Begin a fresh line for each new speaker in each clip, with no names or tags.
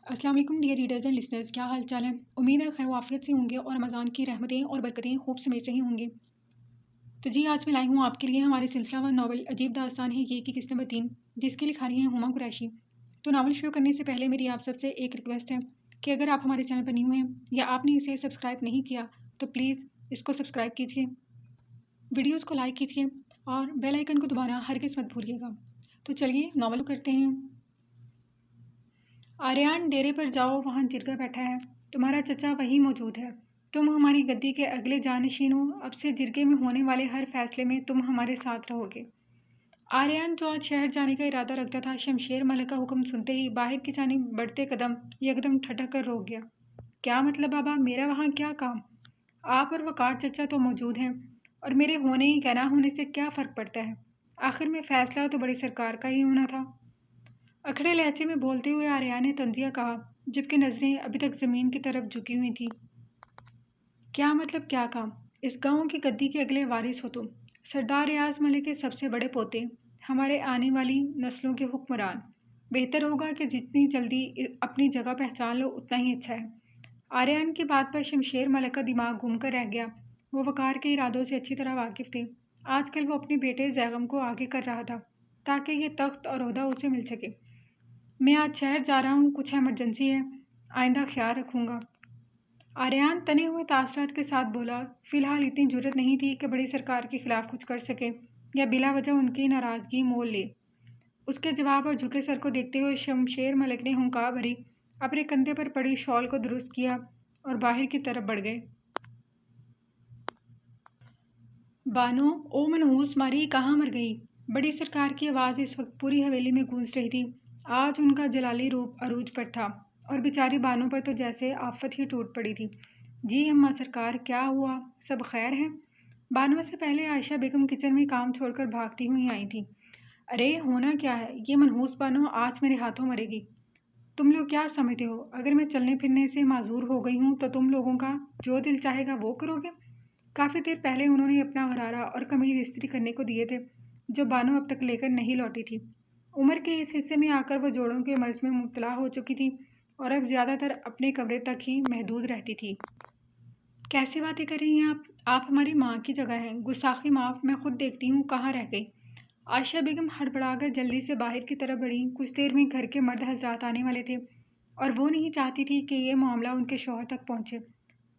अस्सलाम वालेकुम dear readers and listeners, क्या हाल चाल है। उम्मीद है खैर वाफियत से होंगे और रमज़ान की रहमतें और बरकतें खूब समेट रही होंगी। तो जी आज मैं लाई हूँ आपके लिए हमारे सिलसिलावार नावल अजीब दास्तान है ये की किस्त नंबर 3, जिसकी लिखारी हैं हुमा कुरैशी। तो नावल शुरू करने से पहले मेरी आप सबसे एक रिक्वेस्ट है कि अगर आप हमारे चैनल पर न्यू हैं या आपने इसे सब्सक्राइब नहीं किया तो प्लीज़ इसको सब्सक्राइब कीजिए, वीडियोज़ को लाइक कीजिए और बेल आइकन को दबाना हरगिज़ मत भूलिएगा। तो चलिए नावल करते हैं। आर्यान डेरे पर जाओ, वहाँ जिरगा बैठा है, तुम्हारा चचा वहीं मौजूद है। तुम हमारी गद्दी के अगले जानशीन हो, अब से जिरगे में होने वाले हर फैसले में तुम हमारे साथ रहोगे। आर्यान जो आज शहर जाने का इरादा रखता था, शमशेर मलिक का हुक्म सुनते ही बाहर की जानिब बढ़ते कदम यकदम ठटक कर रोक गया। क्या मतलब बाबा, मेरा वहाँ क्या काम? आप और वकार चचा तो मौजूद हैं और मेरे होने या ना होने से क्या फ़र्क पड़ता है? आखिर में फ़ैसला तो बड़ी सरकार का ही होना था। अखड़े लहजे में बोलते हुए आर्या ने तंजिया कहा, जबकि नज़रें अभी तक ज़मीन की तरफ झुकी हुई थी। क्या मतलब क्या काम? इस गांव की गद्दी के अगले वारिस हो तुम, सरदार रियाज मलिक के सबसे बड़े पोते, हमारे आने वाली नस्लों के हुक्मरान। बेहतर होगा कि जितनी जल्दी अपनी जगह पहचान लो उतना ही अच्छा है। आर्यन की बात पर शमशेर मलिक का दिमाग घूम कर रह गया। वो वकार के इरादों से अच्छी तरह वाकिफ थे। आजकल वो अपने बेटे जैगम को आगे कर रहा था ताकि ये तख्त और ओहदा उसे मिल सके। मैं आज शहर जा रहा हूँ, कुछ इमरजेंसी है, आइंदा ख्याल रखूँगा। आर्यान तने हुए तासरात के साथ बोला। फ़िलहाल इतनी जुर्रत नहीं थी कि बड़ी सरकार के खिलाफ कुछ कर सके या बिला वजह उनकी नाराज़गी मोल ले। उसके जवाब और झुके सर को देखते हुए शमशेर मलिक ने हुंकार भरी अपने कंधे पर पड़ी शॉल को दुरुस्त किया और बाहर की तरफ बढ़ गए। बानो, ओ मनहूस मारी कहाँ मर गई? बड़ी सरकार की आवाज़ इस वक्त पूरी हवेली में गूंज रही थी। आज उनका जलाली रूप अरूज पर था और बेचारी बानो पर तो जैसे आफत ही टूट पड़ी थी। जी अम्मा सरकार, क्या हुआ? सब खैर है? बानो से पहले आयशा बेगम किचन में काम छोड़कर भागती हुई आई थी। अरे होना क्या है? ये मनहूस बानो आज मेरे हाथों मरेगी। तुम लोग क्या समझते हो, अगर मैं चलने फिरने से माजूर हो गई हूँ तो तुम लोगों का जो दिल चाहेगा वो करोगे? काफ़ी देर पहले उन्होंने अपना गरारा और कमीज इस्त्री करने को दिए थे, जो बानो अब तक लेकर नहीं लौटी थी। उम्र के इस हिस्से में आकर वो जोड़ों के मर्ज में मुब्तला हो चुकी थी और अब ज़्यादातर अपने कमरे तक ही महदूद रहती थी। कैसी बातें कर रही हैं आप हमारी माँ की जगह हैं। गुस्ताखी माफ़, मैं खुद देखती हूँ कहाँ रह गई। आयशा बेगम हड़बड़ाकर जल्दी से बाहर की तरफ बढ़ी। कुछ देर में घर के मर्द हजरात आने वाले थे और वो नहीं चाहती थी कि ये मामला उनके शौहर तक पहुँचे।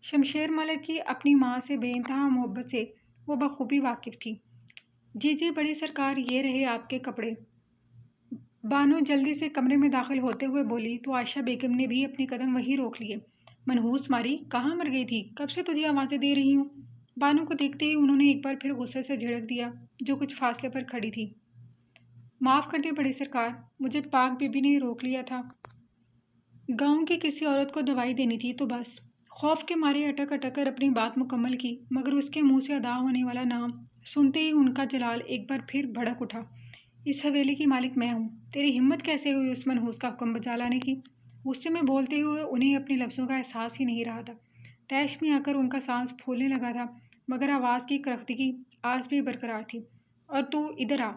शमशेर मलिक की अपनी माँ से बेइंतहा मोहब्बत से वो बखूबी वाकिफ़ थी। जी जी बड़ी सरकार, ये रहे आपके कपड़े। बानो जल्दी से कमरे में दाखिल होते हुए बोली तो आयशा बेगम ने भी अपने कदम वहीं रोक लिए। मनहूस मारी, कहाँ मर गई थी? कब से तुझे आवाज़ें दे रही हूँ। बानो को देखते ही उन्होंने एक बार फिर गुस्से से झिड़क दिया, जो कुछ फासले पर खड़ी थी। माफ़ कर दे बड़ी सरकार, मुझे पाक बीबी ने रोक लिया था। गांव की किसी औरत को दवाई देनी थी तो बस। खौफ के मारे अटक अटक कर अपनी बात मुकम्मल की, मगर उसके मुंह से अदा होने वाला नाम सुनते ही उनका जलाल एक बार फिर भड़क उठा। इस हवेली की मालिक मैं हूँ, तेरी हिम्मत कैसे हुई उस मनहूस का हुक्म बजा लाने की? गुस्से में बोलते हुए उन्हें अपने लफ्ज़ों का एहसास ही नहीं रहा था। तैश में आकर उनका सांस फूलने लगा था, मगर आवाज़ की करख्तगी आज भी बरकरार थी। और तू इधर आ।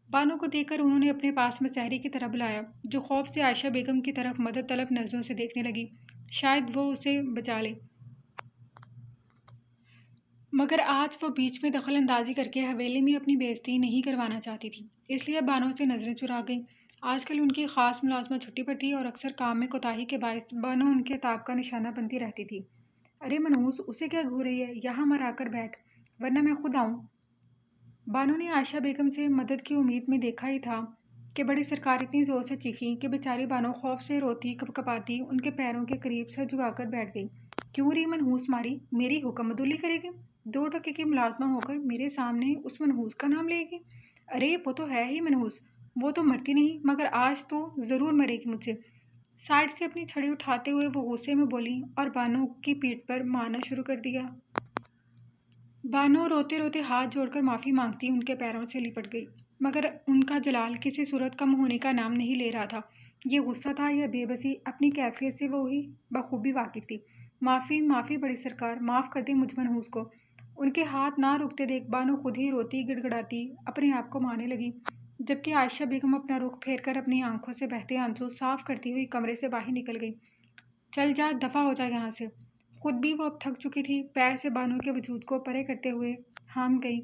बानो को देखकर उन्होंने अपने पास में सहरी की तरफ बुलाया, जो खौफ से आयशा बेगम की तरफ मदद तलब नज़रों से देखने लगी। शायद वो उसे बचा ले, मगर आज वो बीच में दखल अंदाजी करके हवेली में अपनी बेइज्जती नहीं करवाना चाहती थी, इसलिए बानो से नज़रें चुरा गई। आजकल उनकी ख़ास मुलाजमत छुट्टी पर थी और अक्सर काम में कोताही के बायस बानो उनके ताक का निशाना बनती रहती थी। अरे मनहूस, उसे क्या घूर रही है? यहाँ मर आकर बैठ, वरना मैं खुद आऊँ। बानो ने आयशा बेगम से मदद की उम्मीद में देखा ही था कि बड़ी सरकार इतनी ज़ोर से चीखी कि बेचारी बानो खौफ से रोती कपकपाती उनके पैरों के करीब सर झुकाकर बैठ गई। क्यों रही मनहूस मारी, मेरी हुक्मदुली करेगी? 2 टके की मुलाजमा होकर मेरे सामने उस मनहूस का नाम लेगी? अरे वो तो है ही मनहूस, वो तो मरती नहीं, मगर आज तो ज़रूर मरेगी मुझसे। साइड से अपनी छड़ी उठाते हुए वो गुस्से में बोली और बानो की पीठ पर मारना शुरू कर दिया। बानो रोते रोते हाथ जोड़कर माफ़ी मांगती उनके पैरों से लिपट गई, मगर उनका जलाल किसी सूरत कम होने का नाम नहीं ले रहा था। ये गुस्सा था या बेबसी, अपनी कैफियत से वो ही बखूबी वाकिफ थी। माफ़ी माफ़ी बड़ी सरकार, माफ़ कर दी मुझ मनहूस को। उनके हाथ ना रुकते देख बानो खुद ही रोती गिड़गड़ाती अपने आप को मारने लगी। जबकि आयशा बेगम अपना रुख फेर कर अपनी आंखों से बहते आंसू साफ करती हुई कमरे से बाहर निकल गई। चल जा, दफा हो जा यहाँ से। खुद भी वो अब थक चुकी थी। पैर से बानो के वजूद को परे करते हुए हाम गई।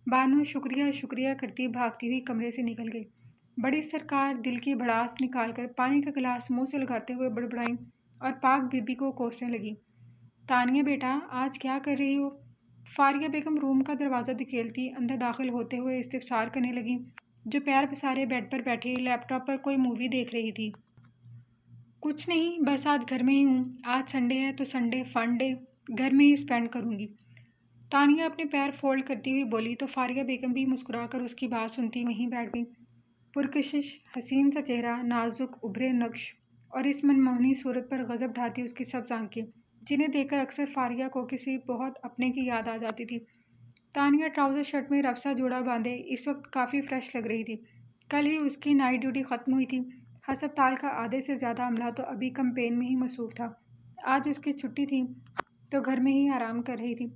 बानो शुक्रिया शुक्रिया करती भागती हुई कमरे से निकल गई। बड़ी सरकार दिल की भड़ास निकालकर पानी का गिलास मुंह से लगाते हुए बड़बड़ाई और पाक बीबी को कोसने लगी। तानिया बेटा, आज क्या कर रही हो? फारिया बेगम रूम का दरवाज़ा धकेलती अंदर दाखिल होते हुए इस्तिफसार करने लगी, जो पैर पसारे बेड पर बैठी लैपटॉप पर कोई मूवी देख रही थी। कुछ नहीं, बस आज घर में ही हूँ। आज संडे है तो संडे फन डे, घर में ही स्पेंड करूँगी। तानिया अपने पैर फोल्ड करती हुई बोली तो फारिया बेगम भी मुस्कुराकर उसकी बात सुनती वहीं बैठ गई। पुरकशिश हसीन सा चेहरा, नाजुक उभरे नक्श और इस मनमोहनी सूरत पर गजब ढाती उसकी सब्ज आंखें, जिन्हें देखकर अक्सर फारिया को किसी बहुत अपने की याद आ जाती थी। तानिया ट्राउज़र शर्ट में रफ्सा जोड़ा बांधे इस वक्त काफ़ी फ्रेश लग रही थी। कल ही उसकी नाइट ड्यूटी ख़त्म हुई थी। हस्पताल का आधे से ज़्यादा अमला तो अभी कैंपेन में ही मसरूफ़ था। आज उसकी छुट्टी थी तो घर में ही आराम कर रही थी।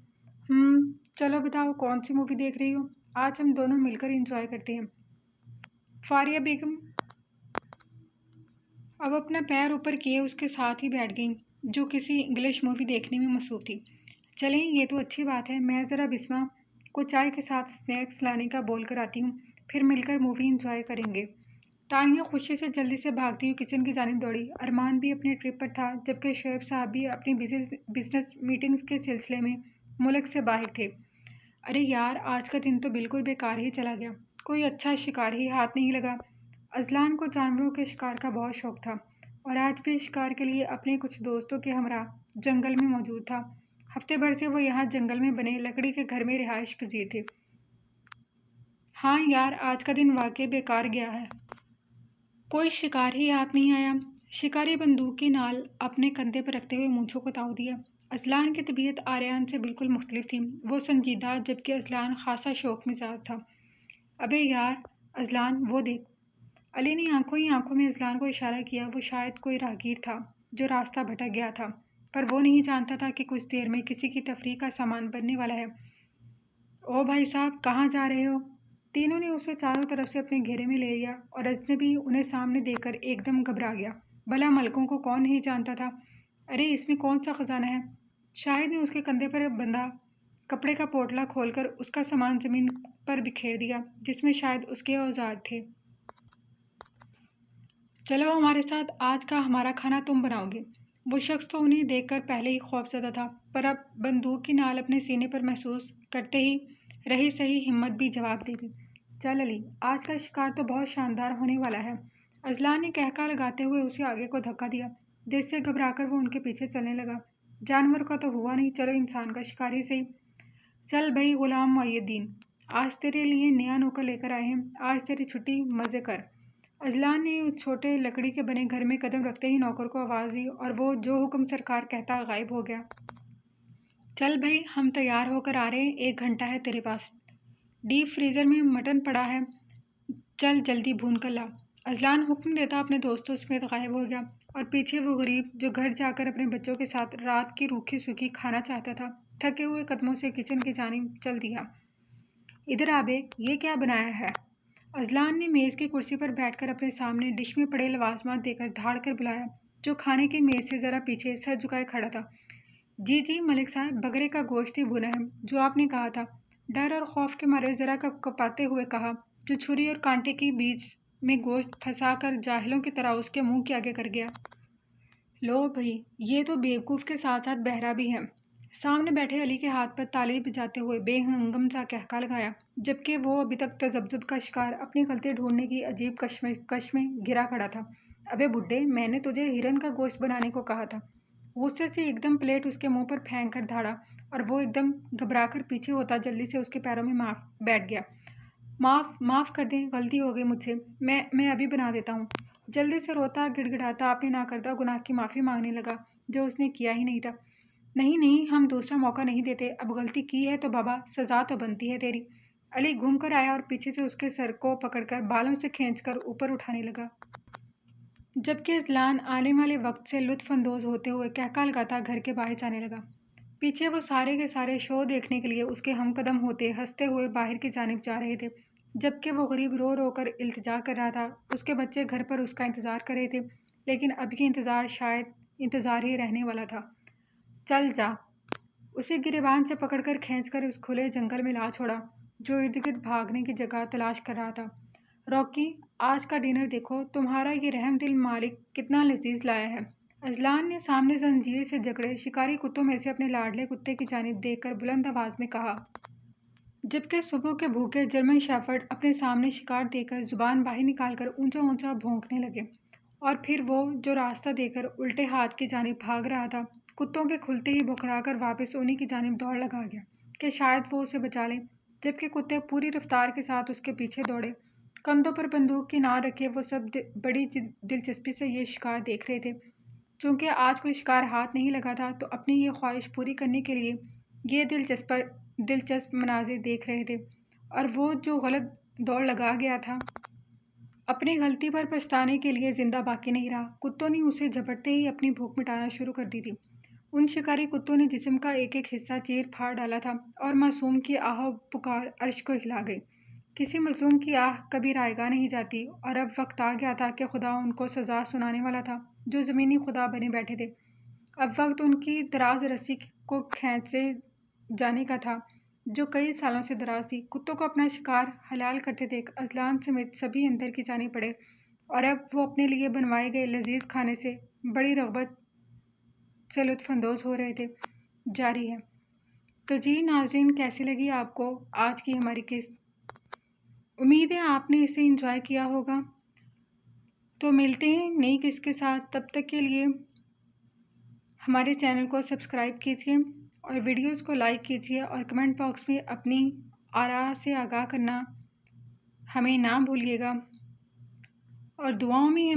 चलो बताओ, कौन सी मूवी देख रही हो? आज हम दोनों मिलकर एंजॉय करते हैं। फारिया बेगम अब अपना पैर ऊपर किए उसके साथ ही बैठ गई, जो किसी इंग्लिश मूवी देखने में मसरूफ़ थी। चलें, ये तो अच्छी बात है। मैं ज़रा बिस्मा को चाय के साथ स्नैक्स लाने का बोल कर आती हूँ, फिर मिलकर मूवी एंजॉय करेंगे। तानिया खुशी से जल्दी से भागती हुई किचन की जानिब दौड़ी। अरमान भी अपने ट्रिप पर था, जबकि शोएब साहब भी अपनी बिजनेस मीटिंग्स के सिलसिले में मुल्क से बाहर थे। अरे यार, आज का दिन तो बिल्कुल बेकार ही चला गया। कोई अच्छा शिकार ही हाथ नहीं लगा। अजलान को जानवरों के शिकार का बहुत शौक था और आज भी शिकार के लिए अपने कुछ दोस्तों के हमरा जंगल में मौजूद था। हफ्ते भर से वो यहाँ जंगल में बने लकड़ी के घर में रिहाइश पजीर थे। हाँ यार, आज का दिन वाकई बेकार गया है। कोई शिकार ही हाथ नहीं आया। शिकारी बंदूक की नाल अपने कंधे पर रखते हुए मूंछों को ताव दिया। अजलान की तबीयत आर्यन से बिल्कुल मुख्तलिफ थी। वो संजीदा, जबकि अजलान खासा शौक मिजाज था। अबे यार अजलान, वो देख। अली ने आंखों ही आंखों में अजलान को इशारा किया। वो शायद कोई राहगीर था जो रास्ता भटक गया था, पर वो नहीं जानता था कि कुछ देर में किसी की तफरीह का सामान बनने वाला है। ओ भाई साहब, कहाँ जा रहे हो? तीनों ने उसे चारों तरफ से अपने घेरे में ले लिया और अजनबी उन्हें सामने देखकर एकदम घबरा गया। भला मलकों को कौन नहीं जानता था? अरे इसमें कौन सा खजाना है? शाहिद ने उसके कंधे पर बंधा कपड़े का पोटला खोलकर उसका सामान जमीन पर बिखेर दिया, जिसमें शायद उसके औजार थे। चलो हमारे साथ, आज का हमारा खाना तुम बनाओगे। वो शख्स तो उन्हें देखकर पहले ही खौफजदा था, पर अब बंदूक की नाल अपने सीने पर महसूस करते ही रही सही हिम्मत भी जवाब दे दी। चल अली, आज का शिकार तो बहुत शानदार होने वाला है। अजलान ने कहका लगाते हुए उसे आगे को धक्का दिया, जिससे घबराकर वो उनके पीछे चलने लगा। जानवर का तो हुआ नहीं, चलो इंसान का शिकार ही सही। चल भाई गुलाम मुअय्यदीन, आज तेरे लिए नया नौकर लेकर आए हैं। आज तेरी छुट्टी, मज़े कर। अजलान ने उस छोटे लकड़ी के बने घर में कदम रखते ही नौकर को आवाज़ दी और वो जो हुक्म सरकार कहता गायब हो गया। चल भाई, हम तैयार होकर आ रहे हैं, 1 घंटा है तेरे पास। डीप फ्रीज़र में मटन पड़ा है, चल जल्दी भून कर ला। अजलान हुक्म देता अपने दोस्तों समेत गायब हो गया और पीछे वो गरीब जो घर जाकर अपने बच्चों के साथ रात की रूखी सूखी खाना चाहता था, थके हुए कदमों से किचन की जानिब चल दिया। इधर आबे, ये क्या बनाया है? अजलान ने मेज़ की कुर्सी पर बैठकर अपने सामने डिश में पड़े लवाजमात देकर धाड़ कर बुलाया, जो खाने की मेज़ से ज़रा पीछे सर झुकाए खड़ा था। जी जी मलिक साहब, बकरे का गोश्त ही भुना है, जो आपने कहा था। डर और खौफ के मारे ज़रा कपाते हुए कहा, जो छुरी और कांटे के बीच में गोश्त फंसा कर जाहिलों की तरह उसके मुंह के आगे कर गया। लो भाई, ये तो बेवकूफ़ के साथ साथ बहरा भी है। सामने बैठे अली के हाथ पर ताली बजाते हुए बेहंगम सा कहका लगाया, जबकि वो अभी तक तजब्जुब का शिकार अपनी गलती ढूंढने की अजीब कश में घिरा खड़ा था। अबे बुड्ढे, मैंने तुझे हिरन का गोश्त बनाने को कहा था। गुस्से से एकदम प्लेट उसके मुंह पर फेंक कर धाड़ा और वो एकदम घबराकर पीछे होता जल्दी से उसके पैरों में बैठ गया। माफ़ कर दें, गलती हो गई मुझसे। मैं अभी बना देता हूँ। जल्दी से रोता गिड़गिड़ाता अपने नाकर्दा गुनाह की माफ़ी मांगने लगा, जो उसने किया ही नहीं था। नहीं नहीं, हम दूसरा मौका नहीं देते। अब गलती की है तो बाबा, सज़ा तो बनती है तेरी। अली घूम कर आया और पीछे से उसके सर को पकड़कर बालों से खींचकर ऊपर उठाने लगा, जबकि अजलान आने वाले वक्त से लुत्फ़ अंदोज़ होते हुए कहका लगाता घर के बाहर जाने लगा। पीछे वो सारे के सारे शो देखने के लिए उसके हमकदम होते हंसते हुए बाहर की जानिब जा रहे थे। جبکہ وہ غریب رو رو کر التجا کر رہا تھا۔ اس کے بچے گھر پر اس کا انتظار کر رہے تھے، لیکن اب یہ انتظار شاید انتظار ہی رہنے والا تھا۔ چل جا، اسے گریبان سے پکڑ کر کھینچ کر اس کھلے جنگل میں لا چھوڑا جو ارد گرد بھاگنے کی جگہ تلاش کر رہا تھا۔ راکی، آج کا ڈنر دیکھو، تمہارا یہ رحم دل مالک کتنا لذیذ لایا ہے۔ اذلان نے سامنے زنجیر سے جکڑے شکاری کتوں میں سے اپنے لاڈلے کتے کی جانب دیکھ کر بلند آواز میں کہا، جبکہ صبح کے بھوکے جرمن شیفرڈ اپنے سامنے شکار دیکھ کر زبان باہر نکال کر اونچا اونچا بھونکنے لگے، اور پھر وہ جو راستہ دے کر الٹے ہاتھ کی جانب بھاگ رہا تھا، کتوں کے کھلتے ہی بکھرا کر واپس انہی کی جانب دوڑ لگا گیا کہ شاید وہ اسے بچا لے، جبکہ کتے پوری رفتار کے ساتھ اس کے پیچھے دوڑے۔ کندھوں پر بندوق کی نال رکھے وہ سب بڑی دلچسپی سے یہ شکار دیکھ رہے تھے۔ چونکہ آج کوئی شکار ہاتھ نہیں لگا تھا تو اپنی یہ خواہش پوری کرنے کے لیے یہ دلچسپ مناظر دیکھ رہے تھے، اور وہ جو غلط دوڑ لگا گیا تھا، اپنی غلطی پر پچھتانے کے لیے زندہ باقی نہیں رہا۔ کتوں نے اسے جھپٹتے ہی اپنی بھوک مٹانا شروع کر دی تھی۔ ان شکاری کتوں نے جسم کا ایک ایک حصہ چیر پھاڑ ڈالا تھا، اور معصوم کی آہ و پکار عرش کو ہلا گئی۔ کسی مظلوم کی آہ کبھی رائیگاں نہیں جاتی، اور اب وقت آ گیا تھا کہ خدا ان کو سزا سنانے والا تھا جو زمینی خدا بنے بیٹھے تھے۔ اب وقت ان کی دراز رسی کو کھینچے جانے کا تھا جو کئی سالوں سے دراز تھی۔ کتوں کو اپنا شکار حلال کرتے دیکھ اذلان سمیت سبھی اندر کی جانب پڑے، اور اب وہ اپنے لیے بنوائے گئے لذیذ کھانے سے بڑی رغبت سے لطف اندوز ہو رہے تھے۔ جاری ہے۔ تو جی ناظرین، کیسی لگی آپ کو آج کی ہماری قسط؟ امید ہے آپ نے اسے انجوائے کیا ہوگا۔ تو ملتے ہیں نئی قسط کے ساتھ، تب تک کے لیے ہمارے چینل کو سبسکرائب کیجیے اور ویڈیوز کو لائک کیجیے، اور کمنٹ باکس میں اپنی آراء سے آگاہ کرنا ہمیں نہ بھولیے گا، اور دعاؤں میں